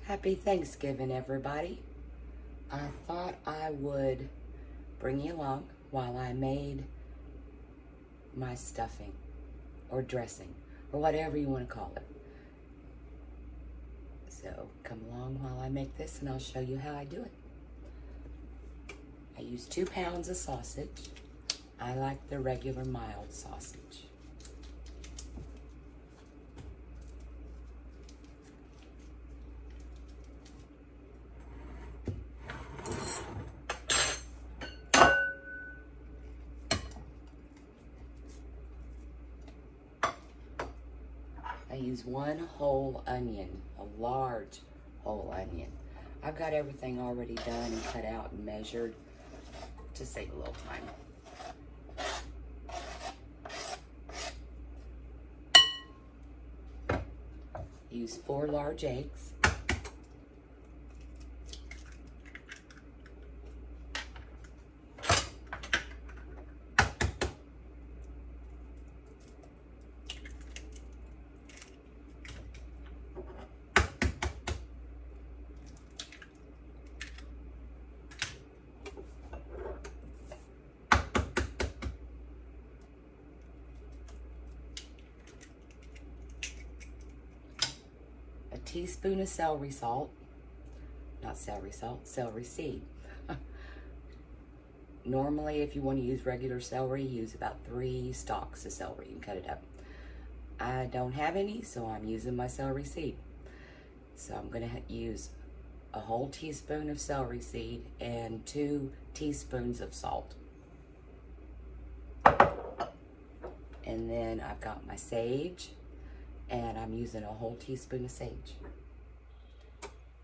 Happy Thanksgiving, everybody. I thought I would bring you along while I made my stuffing or dressing or whatever you want to call it. So come along while I make this and I'll show you how I do it. I use 2 pounds of sausage. I like the regular mild sausage. I use 1 whole onion, a large whole onion. I've got everything already done and cut out and measured to save a little time. Use 4 large eggs. A teaspoon of celery salt, not celery salt, celery seed. Normally, if you want to use regular celery, use about 3 stalks of celery and cut it up. I don't have any, so I'm using my celery seed. So I'm going to use a whole teaspoon of celery seed and 2 teaspoons of salt. And then I've got my sage, and I'm using a whole teaspoon of sage.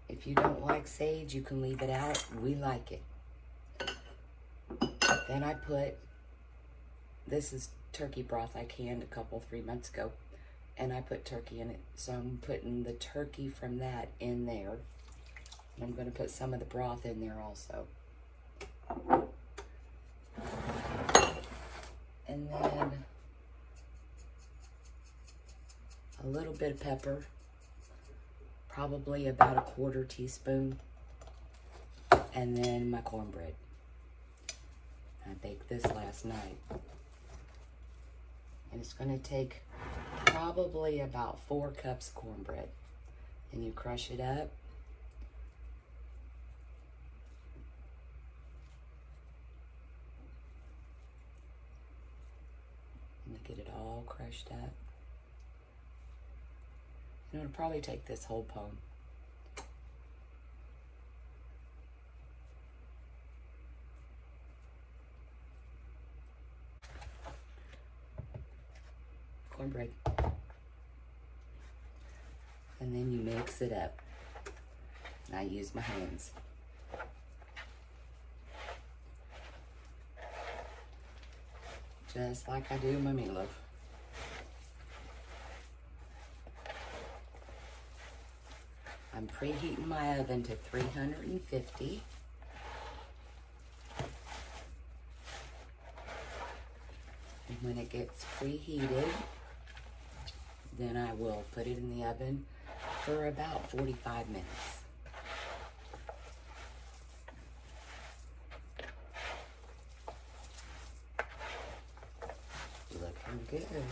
If you don't like sage, you can leave it out. We like it. Then I put, this is turkey broth I canned a couple, 3 months ago, and I put turkey in it. So I'm putting the turkey from that in there. And I'm going to put some of the broth in there also. And then a little bit of pepper, probably about a 1/4 teaspoon, and then my cornbread. I baked this last night. And it's going to take probably about 4 cups of cornbread. And you crush it up. And get it all crushed up. And it'll probably take this whole pone. Cornbread. And then you mix it up. And I use my hands. Just like I do my meatloaf. I'm preheating my oven to 350. And when it gets preheated, then I will put it in the oven for about 45 minutes. Looking good.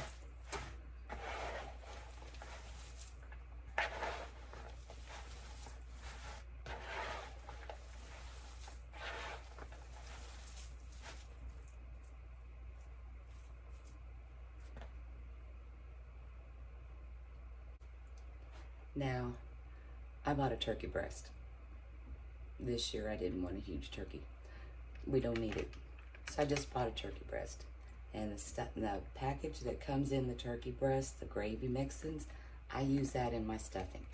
Now, I bought a turkey breast. This year I didn't want a huge turkey. We don't need it. So I just bought a turkey breast. And the package that comes in the turkey breast, the gravy mixins, I use that in my stuffing.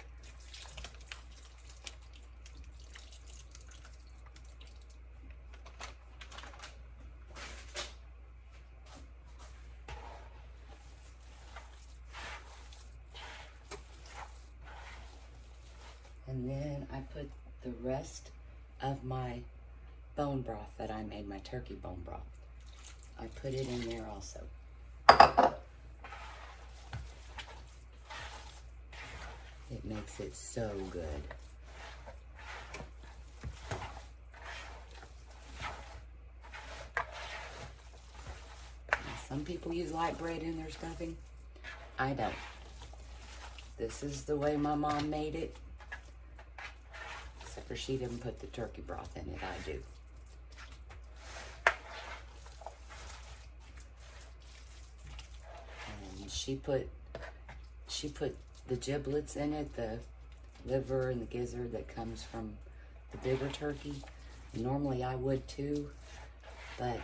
And then I put the rest of my bone broth that I made, my turkey bone broth. I put it in there also. It makes it so good. Some people use light bread in their stuffing. I don't. This is the way my mom made it. Except for she didn't put the turkey broth in it. I do. And she put the giblets in it, the liver and the gizzard that comes from the bigger turkey. Normally I would too, but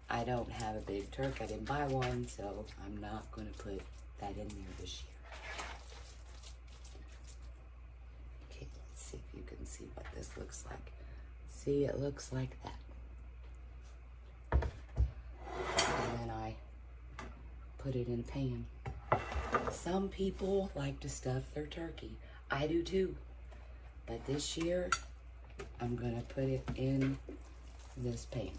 I don't have a big turkey. I didn't buy one, so I'm not going to put that in there this year. Okay, let's see if you can see what this looks like. See, it looks like that. And then I put it in a pan. Some people like to stuff their turkey. I do too. But this year, I'm going to put it in this pan.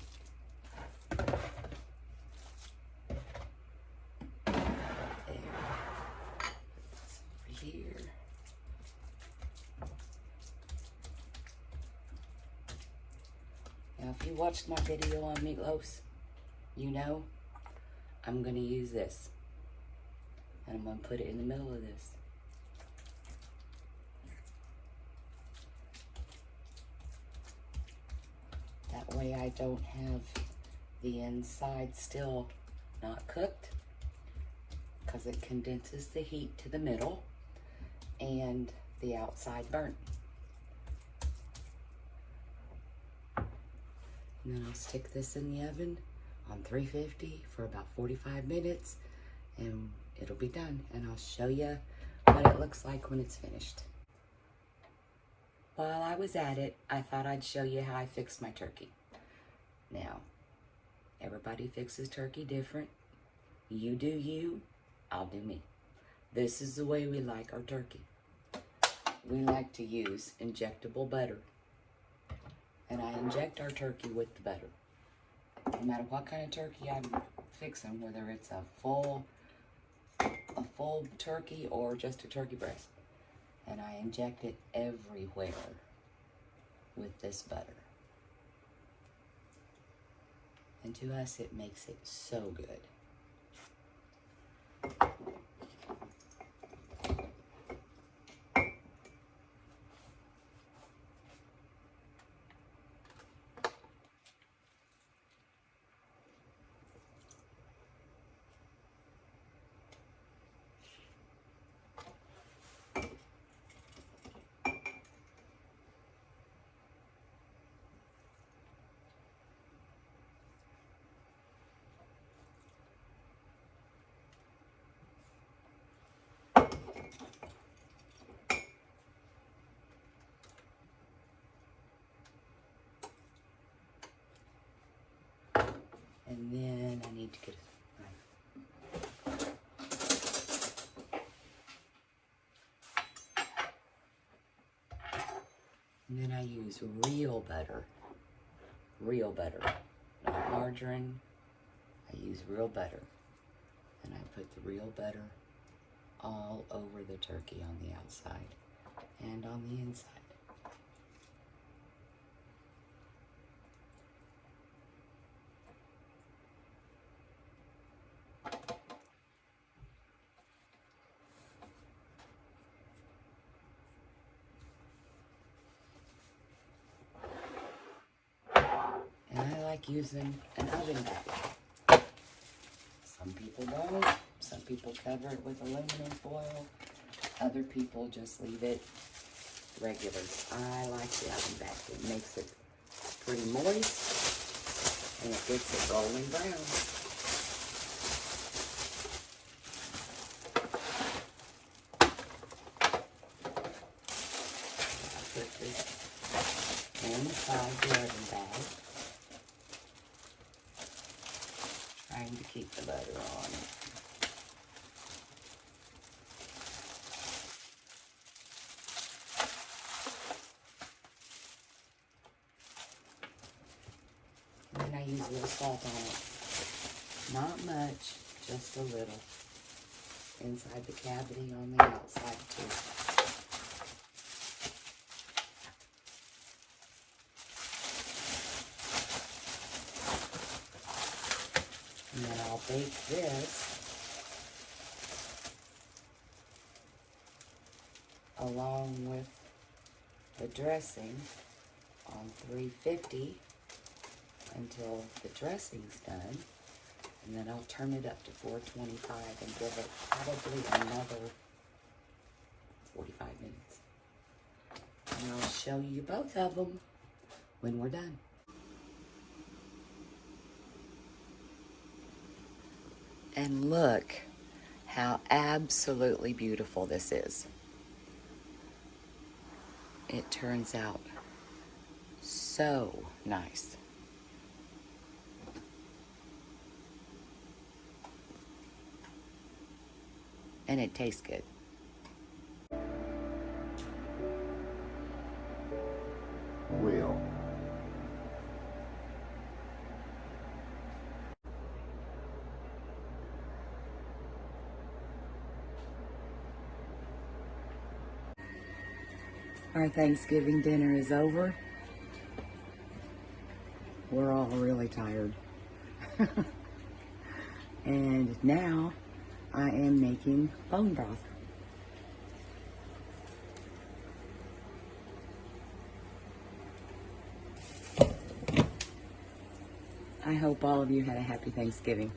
Here. Now, if you watched my video on meatloafs, you know I'm going to use this. And I'm going to put it in the middle of this. That way I don't have the inside still not cooked, because it condenses the heat to the middle and the outside burnt. And then I'll stick this in the oven on 350 for about 45 minutes and it'll be done. And I'll show you what it looks like when it's finished. While I was at it, I thought I'd show you how I fix my turkey. Now, everybody fixes turkey different. You do you, I'll do me. This is the way we like our turkey. We like to use injectable butter. And I inject our turkey with the butter. No matter what kind of turkey I'm fixing, whether it's a full turkey or just a turkey breast. And I inject it everywhere with this butter. And to us, it makes it so good. And then I need to get a knife. And then I use real butter, not margarine. I use real butter. And I put the real butter all over the turkey on the outside and on the inside. Using an oven bag. Some people don't. Some people cover it with aluminum foil. Other people just leave it regular. I like the oven bag. It makes it pretty moist and it gets it golden brown. I put this inside the oven bag. Trying to keep the butter on. And then I use a little salt on it. Not much, just a little. Inside the cavity on the outside too. And then I'll I'll bake this along with the dressing on 350 until the dressing's done, and then I'll turn it up to 425 and give it probably another 45 minutes. And I'll show you both of them when we're done. And look how absolutely beautiful this is. It turns out so nice. And it tastes good. Will. Our Thanksgiving dinner is over. We're all really tired. And now I am making bone broth. I hope all of you had a happy Thanksgiving.